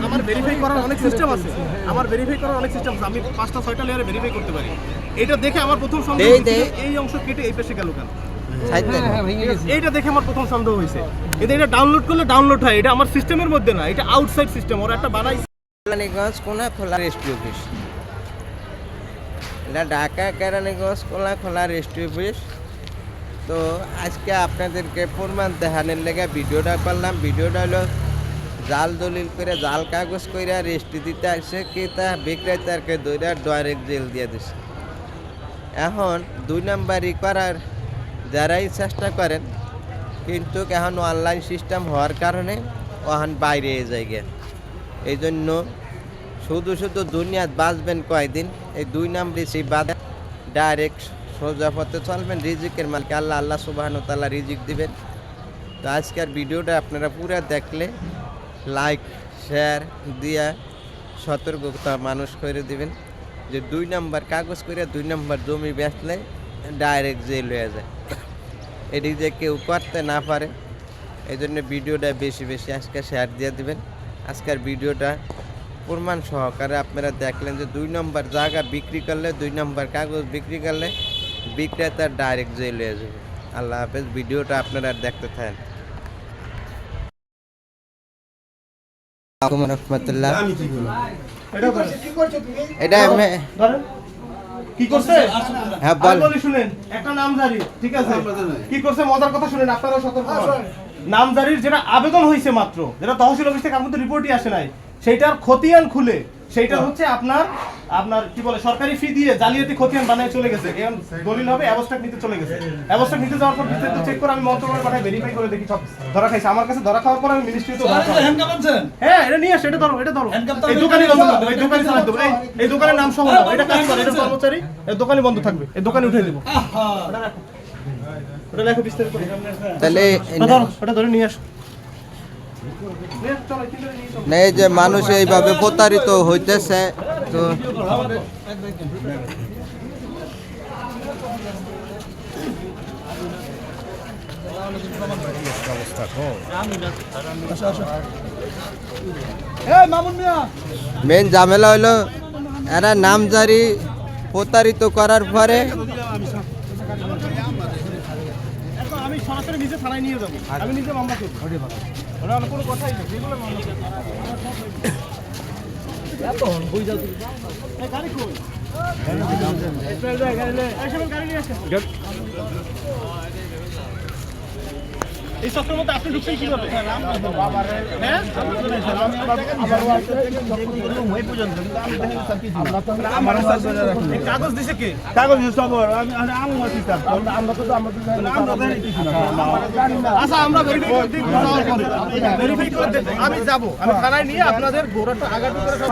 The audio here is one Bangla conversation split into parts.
আমার ভেরিফাই করার অনেক সিস্টেম আছে। আমি 5টা 6টা লেয়ারে ভেরিফাই করতে পারি। এটা দেখে আমার প্রথম সন্দেহ হয়েছে এই অংশ কেটে এই পাশে গেল কেন। এইটা দেখে আমার প্রথম সন্দেহ হয়েছে। এটা ডাউনলোড করলে ডাউনলোড হয়, এটা আমার সিস্টেমের মধ্যে না, এটা আউটসাইড সিস্টেম। ওরা একটা বানাইছে। কেরানীগঞ্জ কোনা খোলা রেজিস্ট্রি অফিস, এটা ঢাকা কেরানীগঞ্জ কোনা খোলা রেজিস্ট্রি অফিস। তো আজকে আপনাদেরকে প্রমাণ দেখানোর লেগে ভিডিওটা করলাম। ভিডিওটা হলো জাল দলিল করে জাল কাগজ করে রেজিস্ট্রি দিতে আসে ক্রেতা বিক্রেতারকে দইরা ডাইরেক্ট জেল দিয়ে দিছে। এখন 2 নাম্বারই করার যারাই চেষ্টা করেন, কিন্তু এখন অনলাইন সিস্টেম হওয়ার কারণে ওখান বাইরে যায় গে। এই জন্য শুধু দুনিয়াত বাঁচবেন কয়দিন, এই 2 নাম্বারই সেই বাদে ডাইরেক্ট সোজা পথে চলবেন। রিজিকের মালিক আল্লাহ সুবহানাহু ওয়া তাআলা রিজিক দিবেন। তো আজকের ভিডিওটা আপনারা পুরো দেখলে লাইক শেয়ার দিয়া সতর্কতা মানুষ করে দিবেন যে 2 নাম্বার কাগজ করে 2 নাম্বার জমি বেচলে ডাইরেক্ট জেল হয়ে যায়। এটি যে কেউ করতে না পারে, এই জন্য ভিডিওটা বেশি আজকে শেয়ার দিয়ে দিবেন। আজকের ভিডিওটা প্রমাণ সহকারে আপনারা দেখলেন যে 2 নম্বর জায়গা বিক্রি করলে 2 নম্বর কাগজ বিক্রি করলে বিক্রেতার ডাইরেক্ট জেল হয়ে যাবে। আল্লাহ হাফেজ। ভিডিওটা আপনারা দেখতে থাকেন। মজার কথা শুনেন, আপনারা সতর্ক হন। নামজারির যেটা আবেদন হয়েছে মাত্র, যেটা তহসিল অফিস থেকে আমাদের রিপোর্টই আসে নাই, সেইটার খতিয়ান খুলে সেইটা হচ্ছে আপনার কি বলে সরকারি ফি দিয়ে জালিয়াতি খতিয়ান বানায় চলে গেছে। এখন দলিল হবে অ্যাবস্ট্রাক্ট নিতে চলে গেছে। অ্যাবস্ট্রাক্ট নিতে যাওয়ার পর বিস্তারিত চেক করে আমি মন্ত্রণালয়ে পাঠাই ভেরিফাই করে দেখি সব ধরা খাইছে। আমার কাছে ধরা খাওয়ার পর আমি মিনিস্ট্রিতে হ্যাঁ এটা নিয়ে আসে, এটা ধরো এই দোকানে বন্ধ থাকবে, এই দোকানে চালাই দেবো, এই দোকানের নাম সহ এটা কাজ করে, এটা কর্মচারী, এই দোকানে বন্ধ থাকবে, এই দোকানে উঠে দেবো। ওটা দেখো বিস্তারিত তাহলে ওটা ধরে নিয়ে আসো। নেই যে মানুষ এইভাবে প্রতারিত হইতেছে। তো মেন ঝামেলা হলো এরা নামজারি প্রতারিত করার পরে আমি সরাসরি নিজে থানায় নিয়ে যাবো, আমি নিজে মামলা করবো। ওরা কোনো কথাই নেই, যেগুলো মামলা করবো। এত বই যাও তুমি, এই গাড়ি কই? গাড়ি নিয়ে আসেন। এই সত্যের মধ্যে আপনি ঢুকছেন কিভাবে? কাগজ দিছে কে? কাগজ দিছে আচ্ছা আমরা ভেরিফাই করে আমি যাব, আমি থানায় নিয়ে আপনাদের ঘোড়াটা আগাটি করে সব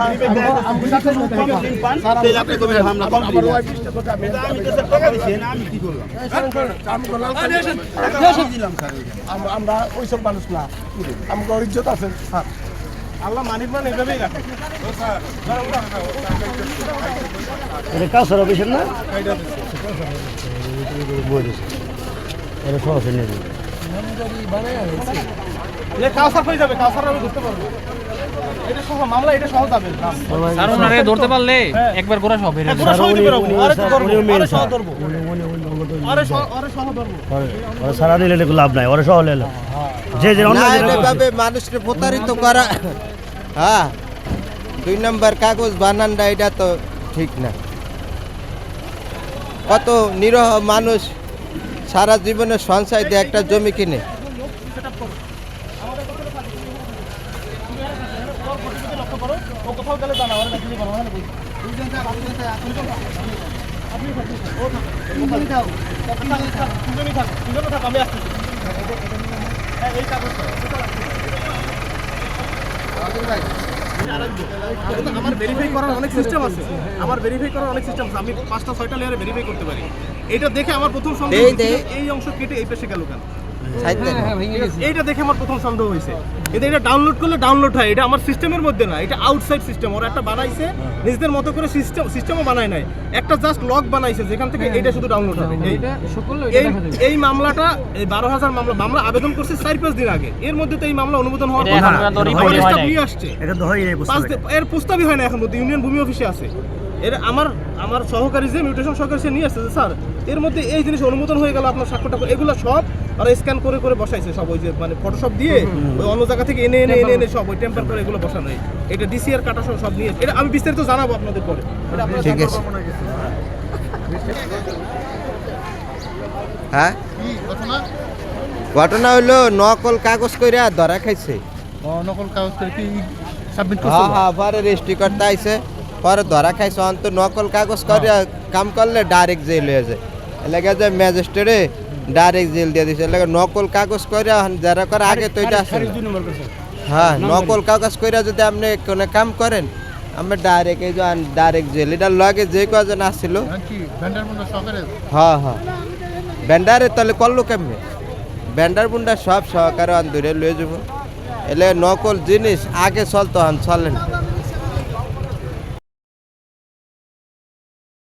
আমি কি করলাম? আমরা ওইসব মানুষ না, আমার ইজ্জত আছে। আল্লাহ মানিক মান এভাবেই রাখে। কাউসার অফিসের না কাউসার হয়ে যাবে, কাউসার আমি ধরতে পারবো। এটা সহ মামলা, এটা সহ যাবে। স্যার ওনারে ধরতে পারলে একবার গোরা সব বেরিয়ে যাবে। সহ দিবে রকম আরে ধরবো, আরে সহ ধরবো, আরে সহ ধরবো। ওরা সারা দিলে লাভ নাই, ওরা সহ লেলে যে যে অন্যভাবে মানুষকে প্রতারিত করা। হ্যাঁ 2 নম্বর কাগজ বানানটা এটা তো ঠিক না। কত নিরহ মানুষ সারা জীবনে সঞ্চয় দিয়ে একটা জমি কিনে। আমার ভেরিফাই করার অনেক সিস্টেম আছে। আমি 5টা 6টা লেয়ারে ভেরিফাই করতে পারি। এটা দেখে আমার প্রথম সন্দেহ এই অংশ কেটে এই পাশে গেল কেন। সাইতে এইটা দেখে আমার প্রথম সন্দেহ হয়েছে। কিন্তু এটা ডাউনলোড করলে ডাউনলোড হয়, এটা আমার সিস্টেমের মধ্যে না, এটা আউটসাইড সিস্টেম। ওরা একটা বানাইছে নিজেদের মতো করে, সিস্টেমও বানায় নাই, একটা জাস্ট লক বানাইছে যেখান থেকে এটা শুধু ডাউনলোড হবে। এই মামলাটা এই 12,000 মামলা আবেদন করছে 4-5 দিন আগে, এর মধ্যে তো এই মামলা অনুমোদন হওয়ার কথা না, স্টাফ নিয়ে আসছে। এটা তো হয় এর প্রস্তাবই হয় না এখন মধ্যে, ইউনিয়ন ভূমি অফিসে আছে। এর আমার সহকারী যে মিউটেশন সহকারী সে নিয়ে আসছে যে স্যার এর মধ্যে এই জিনিস অনুমোদন হয়ে গেল, আপনার স্বাক্ষরটা এগুলো সব ওরা স্ক্যান করে করে বসাইছে সব, ওই যে মানে ফটোশপ দিয়ে ওই অন্য জায়গা থেকে এনে এনে এনে এনে সব ওই টেম্পার করে এগুলো বসানো। এটা ডিসিআর কাটা সব নিয়ে, এটা আমি বিস্তারিত জানাবো আপনাদের পরে। এটা আপনারা ঠিক আছে। হ্যাঁ ঘটনা হইলো নকল কাগজ কইরা ধরা খাইছে। নকল কাগজ করে কি সাবমিট হ্যাঁ হ্যাঁ, পরে রেজিস্ট্রি করতে আইছে, পরে ধরা খাইছে। অন্ত নকল কাগজ করে কাম করলে ডাইরেক্ট জেল হয়ে যায়। এলাকা যে ম্যাজিস্ট্রেটে ডাইরেক্ট জেল দিয়ে দিছে। এলাকা নকল কাগজ করে যারা করে আগে তো এটা আসে না। হ্যাঁ নকল কাগজ করে যদি আপনি কোনো কাম করেন আমরা ডাইরেক্ট এই যে ডাইরেক্ট জেল। এটার লগে যে কজন আসছিল হ্যাঁ হ্যাঁ ব্যান্ডারে তাহলে করলো কেমনে? ব্যান্ডার বুন্ডার সব সহকারে আন্দোলন লয়ে যাব। এলে নকল জিনিস আগে চলতো চলে না।